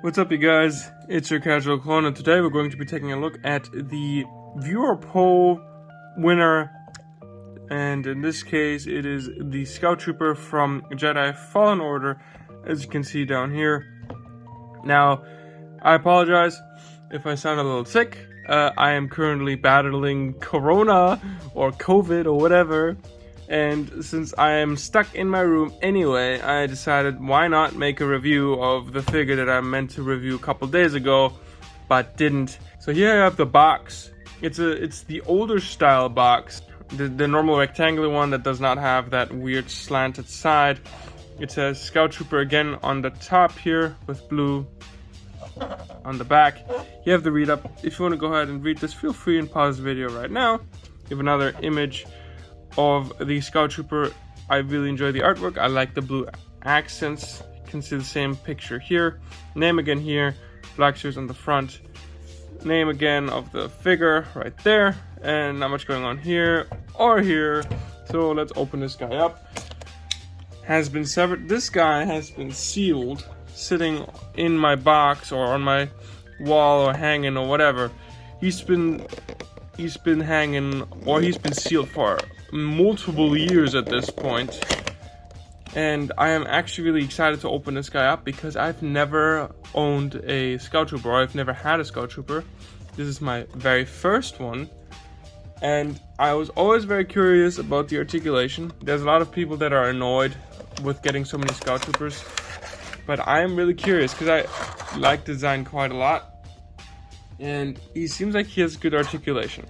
What's up, you guys? It's your Casual Clone, and today we're going to be taking a look at the viewer poll winner, and in this case it is the Scout Trooper from Jedi Fallen Order, as you can see down here. Now, I apologize if I sound a little sick. I am currently battling Corona or COVID or whatever, and since I am stuck in my room anyway, I decided why not make a review of the figure that I meant to review a couple days ago, but didn't. So here I have the box. It's the older style box, the normal rectangular one that does not have that weird slanted side. It says Scout Trooper again on the top here with blue on the back. You have the read up. If you want to go ahead and read this, feel free and pause the video right now. You have another image of the Scout Trooper. I really enjoy the artwork. I like the blue accents. You can see the same picture here. Name again here. Black Series on the front. Name again of the figure right there. And not much going on here or here. So let's open this guy up. Has been severed. This guy has been sealed, sitting in my box or on my wall or hanging or whatever. He's been hanging, or he's been sealed for multiple years at this point. And I am actually really excited to open this guy up because I've never owned a Scout Trooper, or I've never had a Scout Trooper. This is my very first one. And I was always very curious about the articulation. There's a lot of people that are annoyed with getting so many Scout Troopers, but I am really curious because I like the design quite a lot, and he seems like he has good articulation.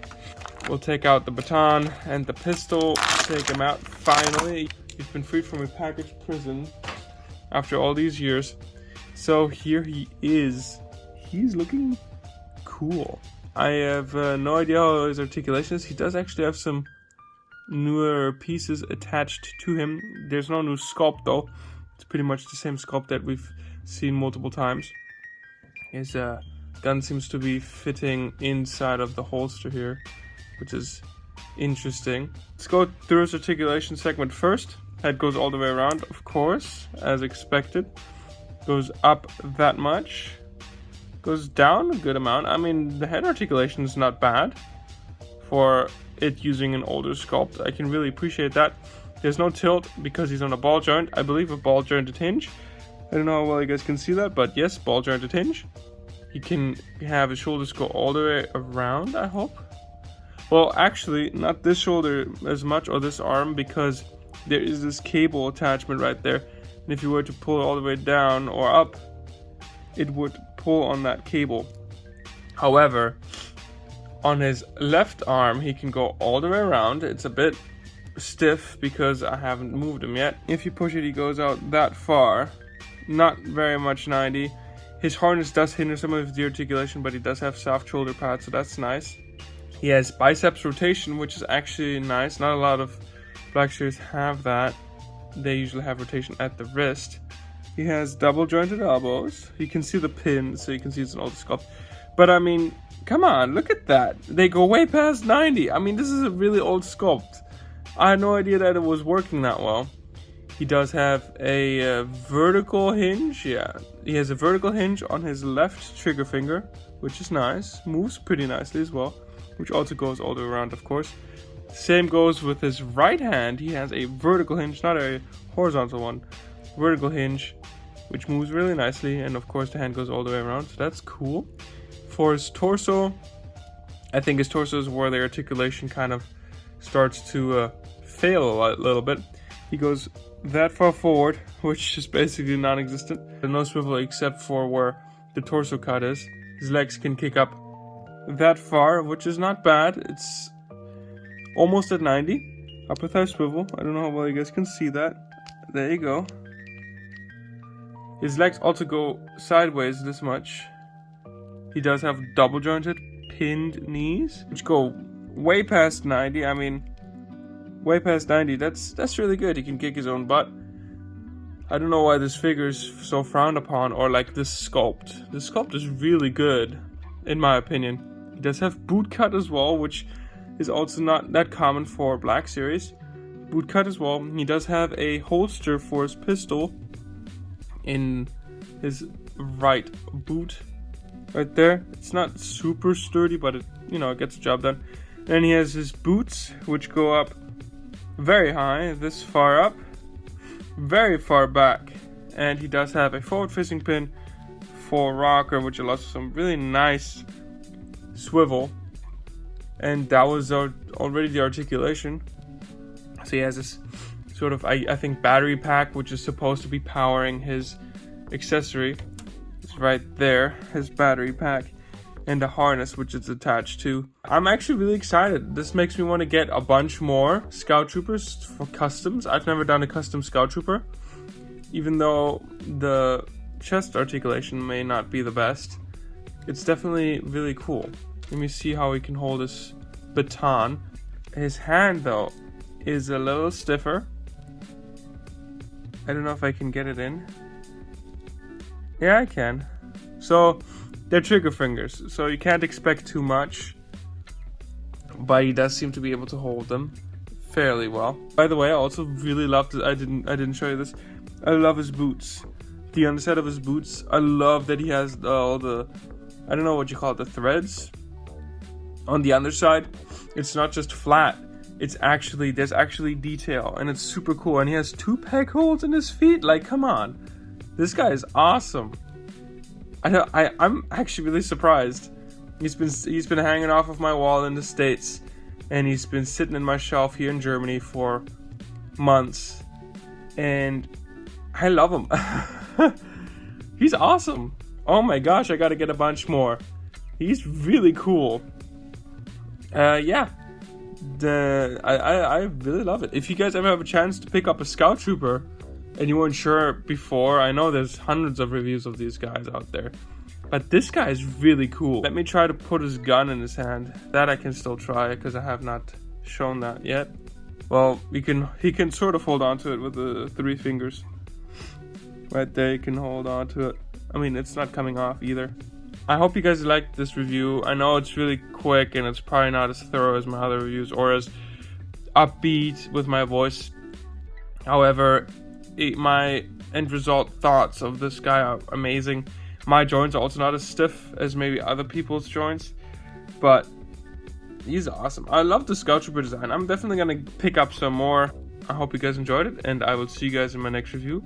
We'll take out the baton and the pistol, take him out finally. He's been freed from a package prison after all these years. So here he is. He's looking cool. I have no idea how his articulation is. He does actually have some newer pieces attached to him. There's no new sculpt though. It's pretty much the same sculpt that we've seen multiple times. His gun seems to be fitting inside of the holster here, which is interesting. Let's go through his articulation segment first. Head goes all the way around, of course, as expected. Goes up that much. Goes down a good amount. I mean, the head articulation is not bad for it using an older sculpt. I can really appreciate that. There's no tilt because he's on a ball joint. I believe a ball jointed hinge. I don't know how well you guys can see that, but yes, ball jointed hinge. He can have his shoulders go all the way around, I hope. Well, actually, not this shoulder as much, or this arm, because there is this cable attachment right there. And if you were to pull it all the way down or up, it would pull on that cable. However, on his left arm, he can go all the way around. It's a bit stiff because I haven't moved him yet. If you push it, he goes out that far. Not very much 90. His harness does hinder some of the articulation, but he does have soft shoulder pads, so that's nice. He has biceps rotation, which is actually nice. Not a lot of Black Series have that. They usually have rotation at the wrist. He has double jointed elbows. You can see the pin, so you can see it's an older sculpt. But I mean, come on, look at that. They go way past 90. I mean, this is a really old sculpt. I had no idea that it was working that well. He does have a vertical hinge. Yeah, he has a vertical hinge on his left trigger finger, which is nice. Moves pretty nicely as well, which also goes all the way around, of course. Same goes with his right hand. He has a vertical hinge, not a horizontal one. Vertical hinge, which moves really nicely, and of course the hand goes all the way around, so that's cool. For his torso, I think his torso is where the articulation kind of starts to fail a little bit. He goes that far forward, which is basically non-existent. No swivel except for where the torso cut is. His legs can kick up that far, which is not bad. It's almost at 90. Upper thigh swivel. I don't know how well you guys can see that. There you go. His legs also go sideways this much. He does have double jointed pinned knees, which go way past 90. I mean, way past 90. That's really good. He can kick his own butt. I don't know why this figure is so frowned upon, or like this sculpt. This sculpt is really good, in my opinion. He does have boot cut as well, which is also not that common for Black Series. Boot cut as well. He does have a holster for his pistol in his right boot right there. It's not super sturdy, but it, you know, it gets the job done. Then he has his boots, which go up very high, this far up, very far back. And he does have a forward-facing pin for rocker, which allows for some really nice swivel. And that was already the articulation. So he has this sort of, I think, battery pack, which is supposed to be powering his accessory. It's right there, his battery pack, and the harness which it's attached to. I'm actually really excited. This makes me want to get a bunch more Scout Troopers for customs. I've never done a custom Scout Trooper, even though the chest articulation may not be the best. It's definitely really cool. Let me see how he can hold his baton. His hand, though, is a little stiffer. I don't know if I can get it in. Yeah, I can. So, they're trigger fingers, so you can't expect too much. But he does seem to be able to hold them fairly well. By the way, I also really loved it. I didn't show you this. I love his boots. The underside of his boots. I love that he has all the, I don't know what you call it, the threads on the underside. It's not just flat. It's actually, there's actually detail, and it's super cool. And he has 2 peg holes in his feet. Like, come on, this guy is awesome. I'm actually really surprised. He's been hanging off of my wall in the States, and he's been sitting in my shelf here in Germany for months, and I love him. He's awesome. Oh my gosh, I gotta get a bunch more. He's really cool. Yeah. I really love it. If you guys ever have a chance to pick up a Scout Trooper and you weren't sure before, I know there's hundreds of reviews of these guys out there, but this guy is really cool. Let me try to put his gun in his hand. That I can still try, because I have not shown that yet. Well, he can sort of hold on to it with the 3 fingers. Right there, you can hold on to it. I mean, it's not coming off either. I hope you guys liked this review. I know it's really quick and it's probably not as thorough as my other reviews or as upbeat with my voice. However, my end result thoughts of this guy are amazing. My joints are also not as stiff as maybe other people's joints, but he's awesome. I love the Scout Trooper design. I'm definitely going to pick up some more. I hope you guys enjoyed it, and I will see you guys in my next review.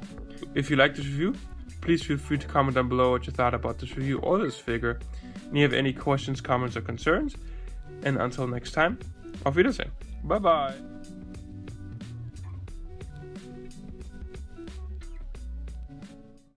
If you liked this review, please feel free to comment down below what you thought about this review or this figure. And if you have any questions, comments, or concerns. And until next time, auf Wiedersehen. Bye bye.